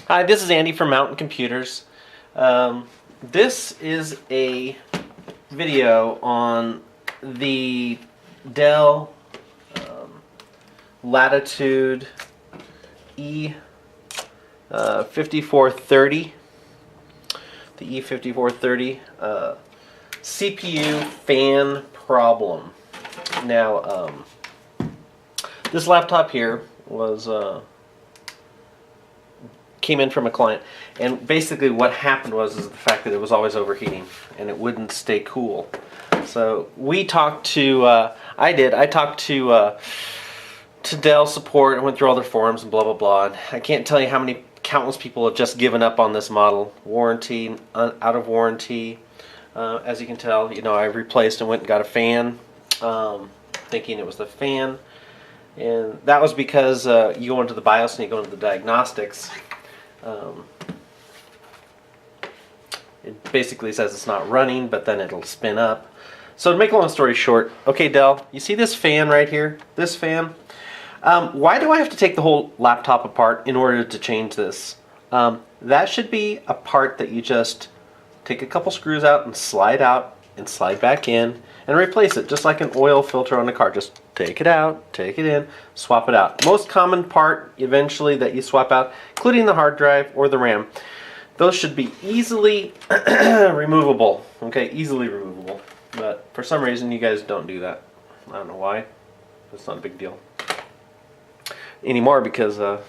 Hi, this is Andy from Mountain Computers. This is a video on the Dell Latitude E5430, the E5430 CPU fan problem. Now, this laptop here was came in from a client, and basically what happened was the fact that it was always overheating and it wouldn't stay cool. So we talked to I talked to Dell support and went through all their forums and blah blah blah, and I can't tell you how many countless people have just given up on this model. Warranty, out of warranty. As you can tell, I replaced and went and got a fan, thinking it was the fan, and that was because you go into the BIOS and you go into the diagnostics. It basically says it's not running, but then it'll spin up. So to make a long story short, okay, Dell, you see this fan right here? This fan? Why do I have to take the whole laptop apart in order to change this? That should be a part that you just take a couple screws out and slide back in and replace it, just like an oil filter on a car. Just take it out, take it in, swap it out. Most common part eventually that you swap out, including the hard drive or the RAM, those should be easily removable. Okay, easily removable. But for some reason you guys don't do that. I don't know why. It's not a big deal anymore because I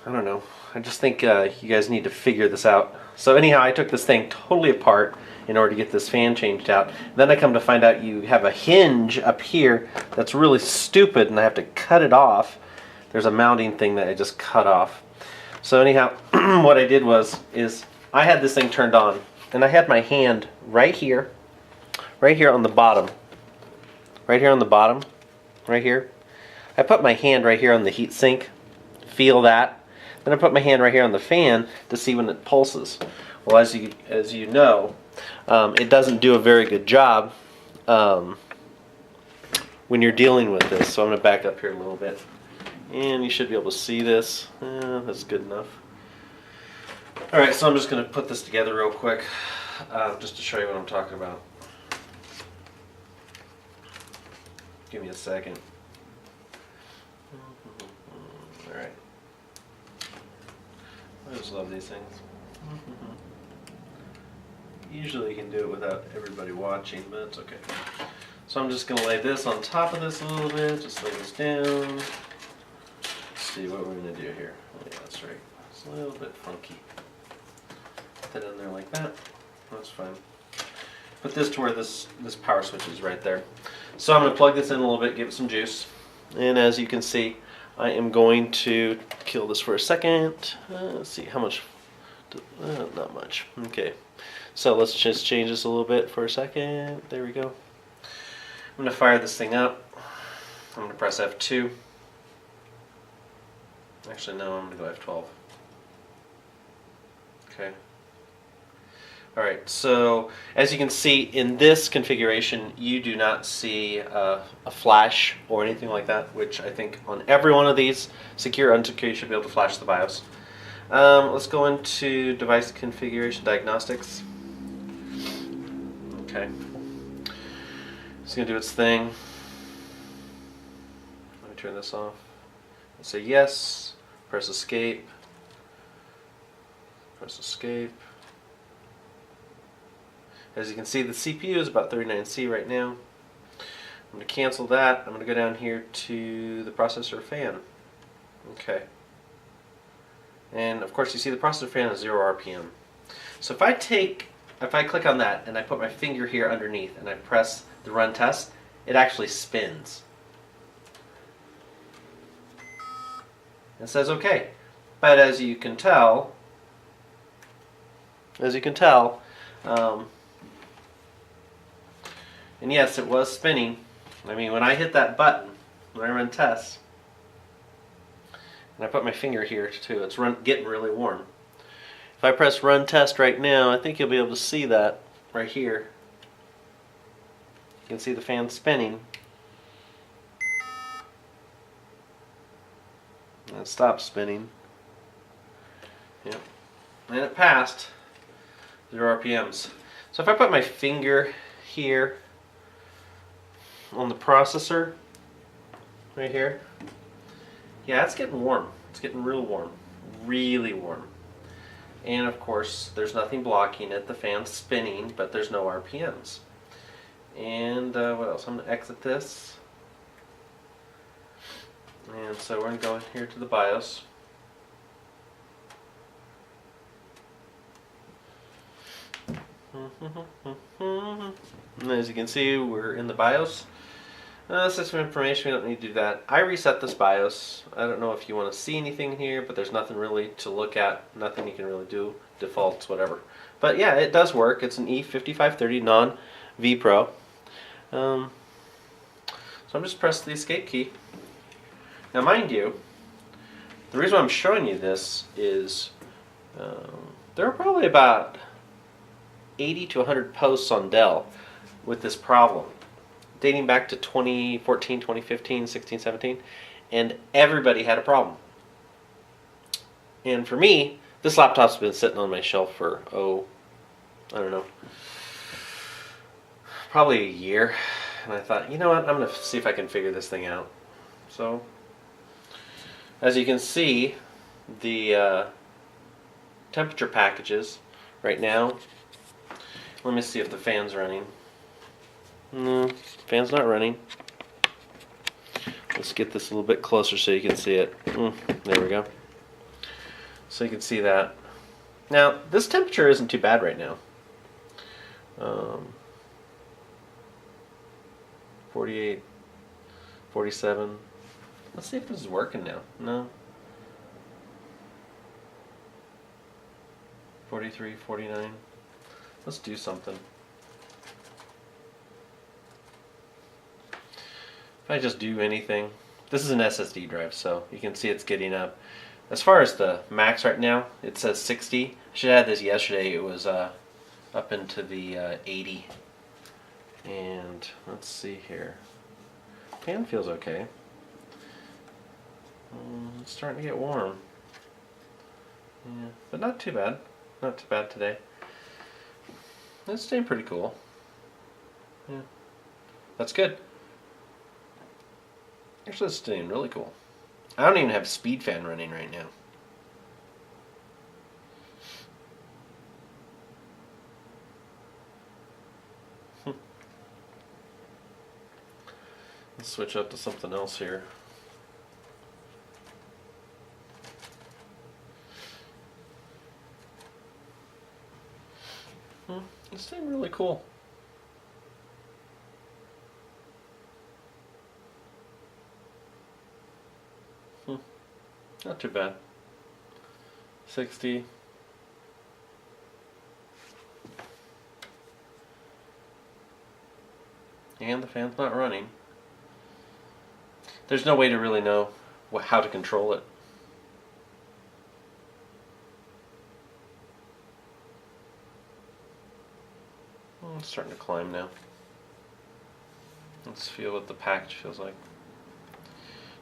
don't know. I just think you guys need to figure this out. So anyhow, I took this thing totally apart in order to get this fan changed out. Then I come to find out you have a hinge up here that's really stupid, and I have to cut it off. There's a mounting thing that I just cut off. So anyhow, what I did is I had this thing turned on, and I had my hand right here on the bottom, right here. I put my hand right here on the heat sink, feel that. Then I put my hand right here on the fan to see when it pulses. Well, as you know, it doesn't do a very good job when you're dealing with this. So I'm going to back up here a little bit, and you should be able to see this. That's good enough. All right, so I'm just going to put this together real quick, just to show you what I'm talking about. Give me a second. All right. I just love these things. Usually you can do it without everybody watching, but it's okay. So I'm just going to lay this on top of this a little bit, just lay this down. Let's see what we're going to do here. Oh, yeah, that's right. It's a little bit funky. Put that in there like that. That's fine. Put this to where this power switch is right there. So I'm going to plug this in a little bit, give it some juice. And as you can see, I am going to kill this for a second. Let's see how much. Not much. Okay. So let's just change this a little bit for a second. There we go. I'm going to fire this thing up. I'm going to press F2. Actually, no, I'm going to go F12. Okay. Alright, so as you can see in this configuration, you do not see a flash or anything like that, which I think on every one of these, secure, unsecure, you should be able to flash the BIOS. Let's go into device configuration diagnostics. Okay. It's going to do its thing. Let me turn this off. Let's say yes. Press escape. Press escape. As you can see, the CPU is about 39C right now. I'm going to cancel that. I'm going to go down here to the processor fan. Okay. And of course you see the processor fan is 0 RPM. So if I click on that and I put my finger here underneath and I press the run test, it actually spins. It says okay. But as you can tell, and yes, it was spinning. I mean, when I hit that button, when I run tests, and I put my finger here too, it's getting really warm. If I press run test right now, I think you'll be able to see that right here. You can see the fan spinning. And it stops spinning. Yep. And it passed 0 RPMs. So if I put my finger here on the processor, right here, yeah, it's getting warm. It's getting real warm. Really warm. And of course, there's nothing blocking it. The fan's spinning, but there's no RPMs. And what else? I'm going to exit this. And so we're going to go in here to the BIOS. And as you can see, we're in the BIOS. System information, we don't need to do that. I reset this BIOS. I don't know if you want to see anything here, but there's nothing really to look at. Nothing you can really do. Defaults, whatever. But yeah, it does work. It's an E5530 non-vPro. So I'm just pressing the escape key. Now mind you, the reason I'm showing you this is there are probably about 80 to 100 posts on Dell with this problem, dating back to 2014, 2015, 16, 17, and everybody had a problem. And for me, this laptop's been sitting on my shelf for, I don't know, probably a year. And I thought, you know what, I'm going to see if I can figure this thing out. So, as you can see, the temperature packages right now, let me see if the fan's running. No, fan's not running. Let's get this a little bit closer so you can see it. There we go. So you can see that. Now, this temperature isn't too bad right now. 48, 47. Let's see if this is working now. No. 43, 49. Let's do something. If I just do anything, this is an SSD drive, so you can see it's getting up. As far as the max right now, it says 60. I should have had this yesterday. It was up into the 80. And let's see here. Fan feels okay. It's starting to get warm. Yeah, but not too bad. Not too bad today. It's staying pretty cool. Yeah, that's good. Actually, it's staying really cool. I don't even have speed fan running right now. Let's switch up to something else here. It's staying really cool. Not too bad. 60. And the fan's not running. There's no way to really know how to control it. It's starting to climb now. Let's feel what the package feels like.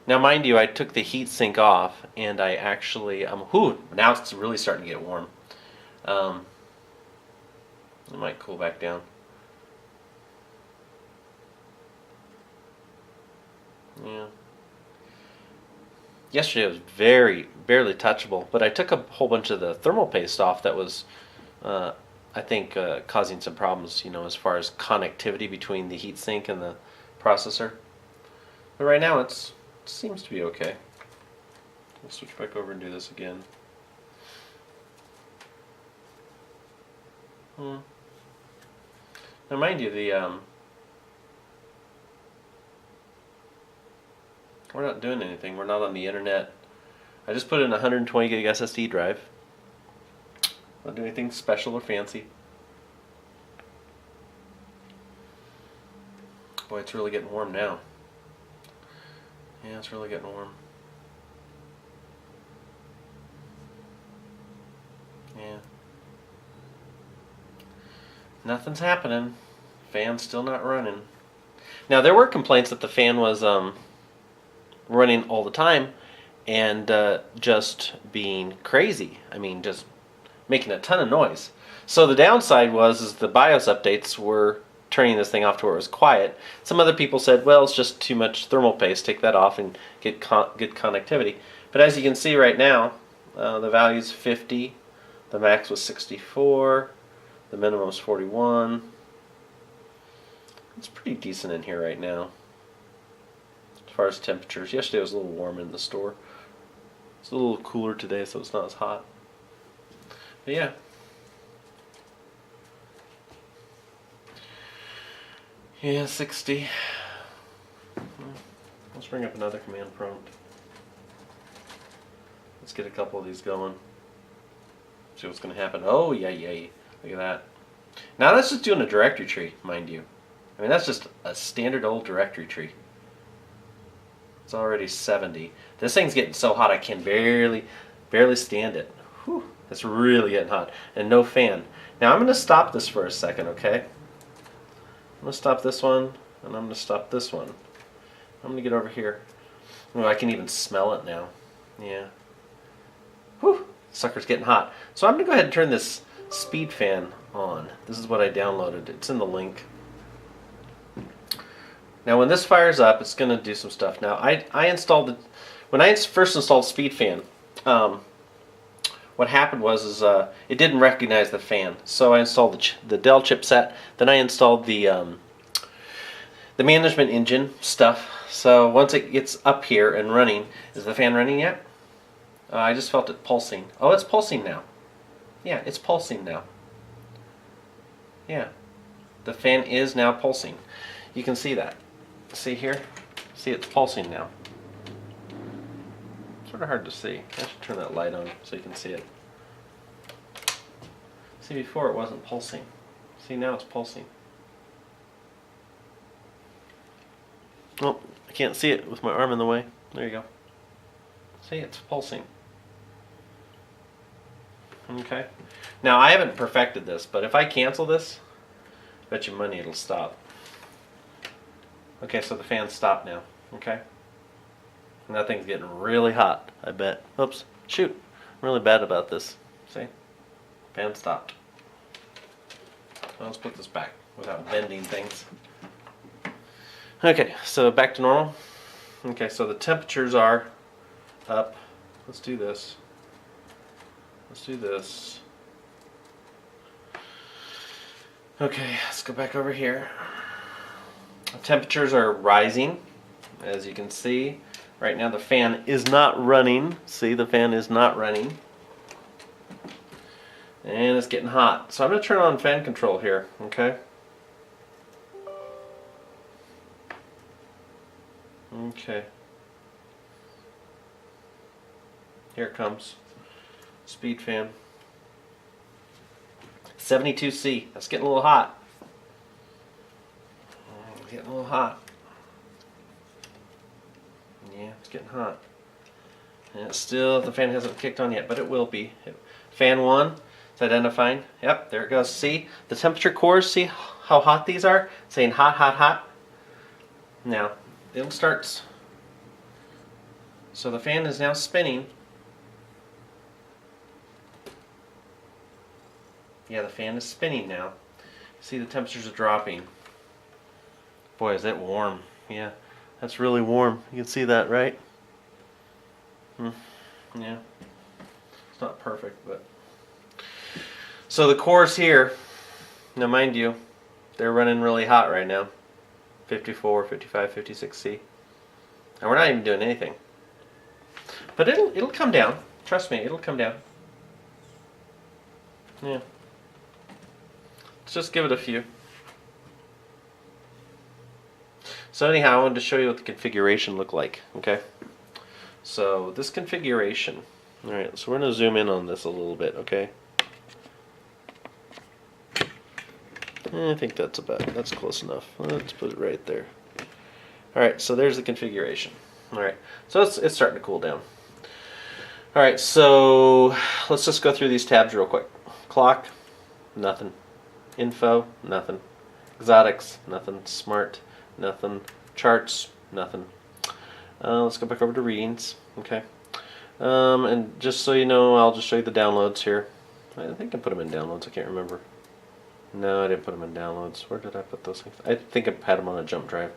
Now, mind you, I took the heat sink off, and I actually, now it's really starting to get warm. It might cool back down. Yeah. Yesterday it was barely touchable, but I took a whole bunch of the thermal paste off that was, I think, causing some problems, as far as connectivity between the heatsink and the processor. But right now it seems to be okay. We'll switch back over and do this again. Now mind you, we're not doing anything. We're not on the internet. I just put in a 120 gig SSD drive. Not doing anything special or fancy. Boy, it's really getting warm now. Yeah, it's really getting warm. Yeah. Nothing's happening. Fan's still not running. Now, there were complaints that the fan was running all the time, and just being crazy. I mean, just making a ton of noise. So the downside was the BIOS updates were turning this thing off to where it was quiet. Some other people said, well, it's just too much thermal paste. Take that off and get good connectivity. But as you can see right now, the value is 50. The max was 64. The minimum is 41. It's pretty decent in here right now as far as temperatures. Yesterday was a little warm in the store. It's a little cooler today, so it's not as hot. But yeah. Yeah, 60. Let's bring up another command prompt. Let's get a couple of these going. See what's going to happen. Oh, yeah. Look at that. Now that's just doing a directory tree, mind you. I mean, that's just a standard old directory tree. It's already 70. This thing's getting so hot I can barely stand it. Whew, it's really getting hot. And no fan. Now I'm going to stop this for a second, okay? I'm going to stop this one, and I'm going to stop this one. I'm going to get over here. Oh, I can even smell it now. Yeah. Whew, sucker's getting hot. So I'm going to go ahead and turn this speed fan on. This is what I downloaded. It's in the link. Now when this fires up, it's going to do some stuff. Now I installed when I first installed speed fan, what happened was it didn't recognize the fan. So I installed the Dell chipset. Then I installed the management engine stuff. So once it gets up here and running, is the fan running yet? I just felt it pulsing. Oh, it's pulsing now. Yeah, it's pulsing now. Yeah, the fan is now pulsing. You can see that. See here? See, it's pulsing now. Sort of hard to see. I should turn that light on so you can see it. See, before it wasn't pulsing. See, now it's pulsing. Oh, I can't see it with my arm in the way. There you go. See, it's pulsing. Okay. Now, I haven't perfected this, but if I cancel this, I bet you money it'll stop. Okay, so the fan stopped now. Okay. And that thing's getting really hot, I bet. Oops. Shoot. I'm really bad about this. See? Fan stopped. Well, let's put this back without bending things. Okay, so back to normal. Okay, so the temperatures are up. Let's do this. Let's do this. Okay, let's go back over here. The temperatures are rising, as you can see. Right now the fan is not running. See, the fan is not running. And it's getting hot. So I'm going to turn on fan control here, okay? Okay. Here it comes. Speed fan. 72C. That's getting a little hot. Getting a little hot. Yeah, it's getting hot. And it's still, the fan hasn't kicked on yet, but it will be. Fan 1, it's identifying. Yep, there it goes. See, the temperature cores, see how hot these are? It's saying hot, hot, hot. Now, it'll start. So the fan is now spinning. Yeah, the fan is spinning now. See, the temperatures are dropping. Boy, is it warm. Yeah, that's really warm. You can see that, right? Yeah. It's not perfect, but... So the cores here, now mind you, they're running really hot right now. 54, 55, 56C. And we're not even doing anything. But it'll come down. Trust me, it'll come down. Yeah. Let's just give it a few. So anyhow, I wanted to show you what the configuration looked like, okay? So this configuration, alright, so we're going to zoom in on this a little bit, okay? I think that's close enough. Let's put it right there. Alright, so there's the configuration. Alright, so it's starting to cool down. Alright, so let's just go through these tabs real quick. Clock, nothing. Info, nothing. Exotics, nothing. Smart, nothing. Charts, nothing. Let's go back over to readings. Okay. And just so you know, I'll just show you the downloads here. I think I put them in downloads, I can't remember. No, I didn't put them in downloads. Where did I put those things? I think I had them on a jump drive.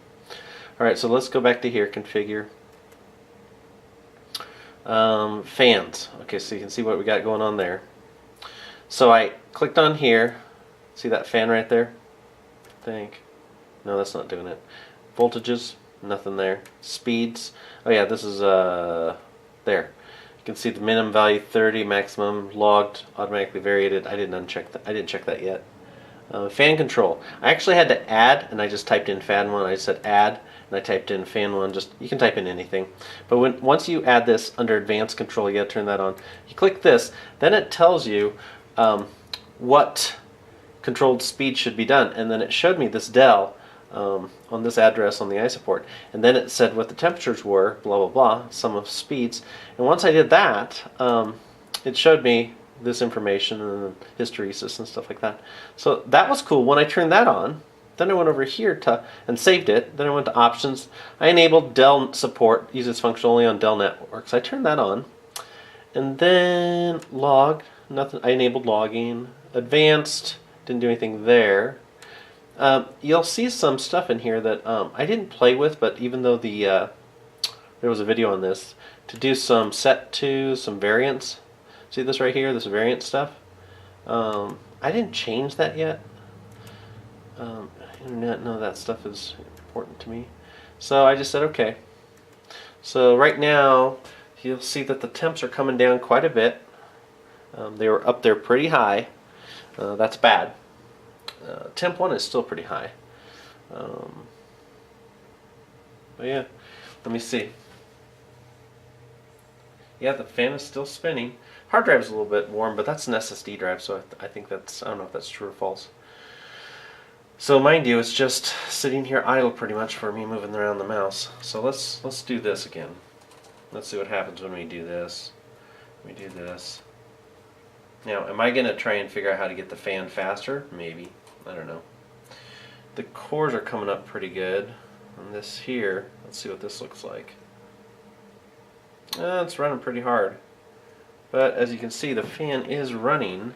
Alright, so let's go back to here, configure. Fans. Okay, so you can see what we got going on there. So I clicked on here. See that fan right there? I think. No, that's not doing it. Voltages, nothing there. Speeds. Oh yeah, this is there. You can see the minimum value 30, maximum logged, automatically variated. I didn't uncheck that. I didn't check that yet. Fan control. I actually had to add, and I just typed in fan 1. I just said add, and I typed in fan 1. Just you can type in anything. But once you add this under advanced control, you got to turn that on. You click this, then it tells you what controlled speed should be done, and then it showed me this Dell on this address on the iSupport, and then it said what the temperatures were, blah blah blah, sum of speeds, and once I did that, it showed me this information and hysteresis and stuff like that. So that was cool. When I turned that on, then I went over here and saved it. Then I went to options. I enabled Dell support, uses function only on Dell networks. I turned that on, and then log, nothing. I enabled logging. Advanced, didn't do anything there. You'll see some stuff in here that I didn't play with, but even though there was a video on this, to do some set to, some variants. See this right here, this variant stuff? I didn't change that yet. Internet, no, that stuff is important to me. So I just said okay. So right now, you'll see that the temps are coming down quite a bit. They were up there pretty high. That's bad. Temp 1 is still pretty high. But yeah, let me see. Yeah, the fan is still spinning. Hard drive is a little bit warm, but that's an SSD drive, so I think that's, I don't know if that's true or false. So mind you, it's just sitting here idle pretty much for me moving around the mouse. So let's do this again. Let's see what happens when we do this. We do this. Now, am I going to try and figure out how to get the fan faster? Maybe. I don't know. The cores are coming up pretty good. And this here, let's see what this looks like. It's running pretty hard. But as you can see, the fan is running.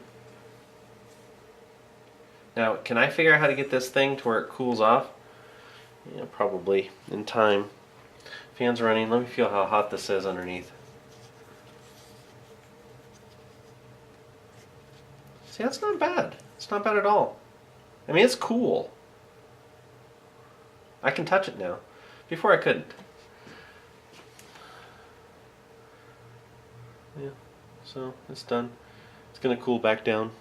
Now, can I figure out how to get this thing to where it cools off? Yeah, probably in time. Fan's running. Let me feel how hot this is underneath. See, that's not bad. It's not bad at all. I mean, it's cool. I can touch it now. Before I couldn't. Yeah, so it's done. It's going to cool back down.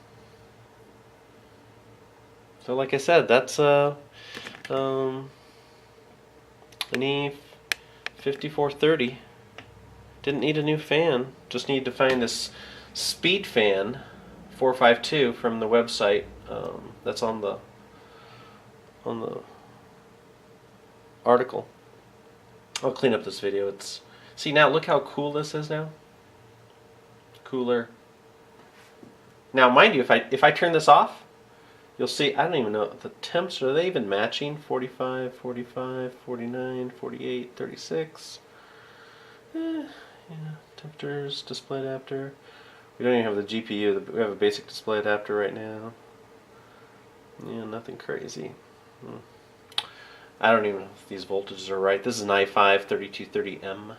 So like I said, that's an E5430. Didn't need a new fan. Just need to find this speed fan 452 from the website. That's on the article. I'll clean up this video. See now, look how cool this is now. Cooler. Now, mind you, if I turn this off, you'll see, I don't even know, the temps, are they even matching? 45, 45, 49, 48, 36. Yeah, temperatures, display adapter. We don't even have the GPU, we have a basic display adapter right now. Yeah, nothing crazy. I don't even know if these voltages are right. This is an i5-3230M.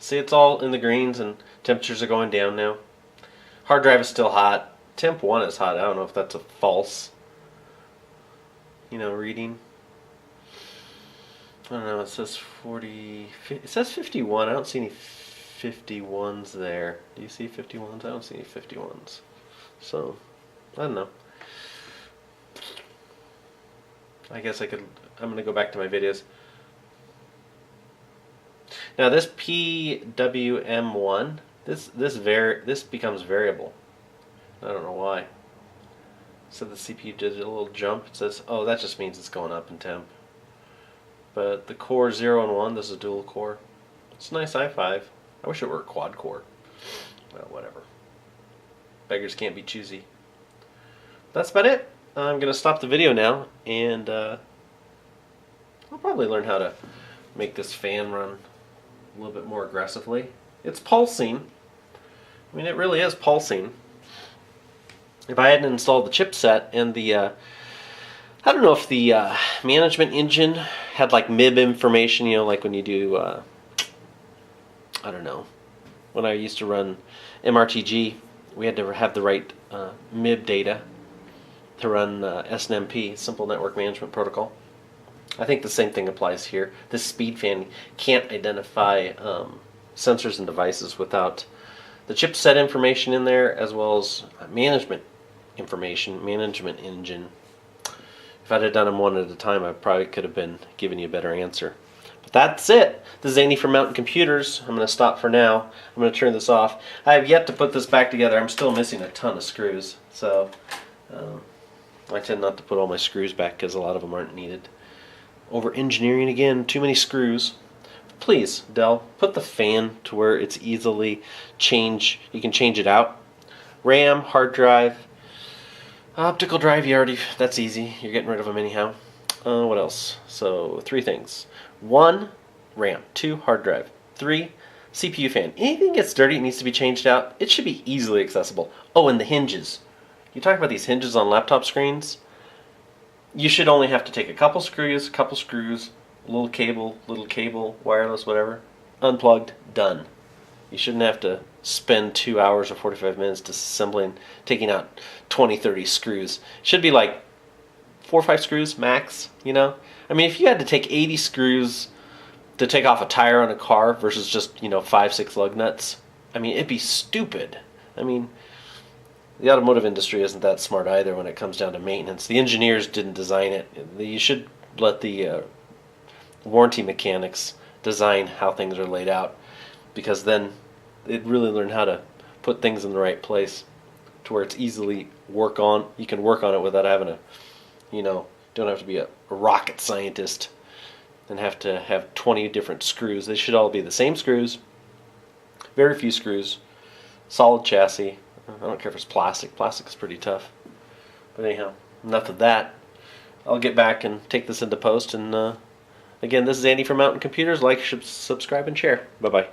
See, it's all in the greens and temperatures are going down now. Hard drive is still hot. Temp 1 is hot. I don't know if that's a false, reading. I don't know. It says 40. It says 51. I don't see any 51s there. Do you see 51s? I don't see any 51s. So, I don't know. I guess I'm going to go back to my videos. Now this PWM1, this becomes variable. I don't know why. So the CPU did a little jump. It says, oh, that just means it's going up in temp. But the core 0 and 1, this is dual core. It's a nice i5. I wish it were a quad core. Well, whatever. Beggars can't be choosy. That's about it. I'm going to stop the video now, and I'll probably learn how to make this fan run a little bit more aggressively. It's pulsing. I mean, it really is pulsing. If I hadn't installed the chipset and the, I don't know if the management engine had like MIB information, you know, like when you do, I don't know, when I used to run MRTG, we had to have the right MIB data to run SNMP, Simple Network Management Protocol. I think the same thing applies here. This speed fan can't identify sensors and devices without the chipset information in there, as well as management information, management engine. If I'd have done them one at a time, I probably could have been giving you a better answer. But that's it. This is Andy from Mountain Computers. I'm going to stop for now. I'm going to turn this off. I have yet to put this back together. I'm still missing a ton of screws. So I tend not to put all my screws back because a lot of them aren't needed. Over engineering again, too many screws. Please, Dell, put the fan to where it's easily you can change it out. RAM, hard drive, optical drive, that's easy. You're getting rid of them anyhow. What else? So 3 things. 1, RAM. 2, hard drive. 3, CPU fan. Anything gets dirty, it needs to be changed out. It should be easily accessible. Oh, and the hinges. You talk about these hinges on laptop screens. You should only have to take a couple screws, a little cable, wireless, whatever, unplugged, done. You shouldn't have to spend 2 hours or 45 minutes disassembling, taking out 20, 30 screws. It should be like 4 or 5 screws max, you know? I mean, if you had to take 80 screws to take off a tire on a car versus just, 5, 6 lug nuts, I mean, it'd be stupid. I mean, the automotive industry isn't that smart either when it comes down to maintenance. The engineers didn't design it. You should let the warranty mechanics design how things are laid out, because then they'd really learn how to put things in the right place to where it's easily you can work on it without having to, don't have to be a rocket scientist and have to have 20 different screws. They should all be the same screws, very few screws, solid chassis. I don't care if it's plastic. Plastic is pretty tough. But anyhow, enough of that. I'll get back and take this into post. And again, this is Andy from Mountain Computers. Like, subscribe, and share. Bye-bye.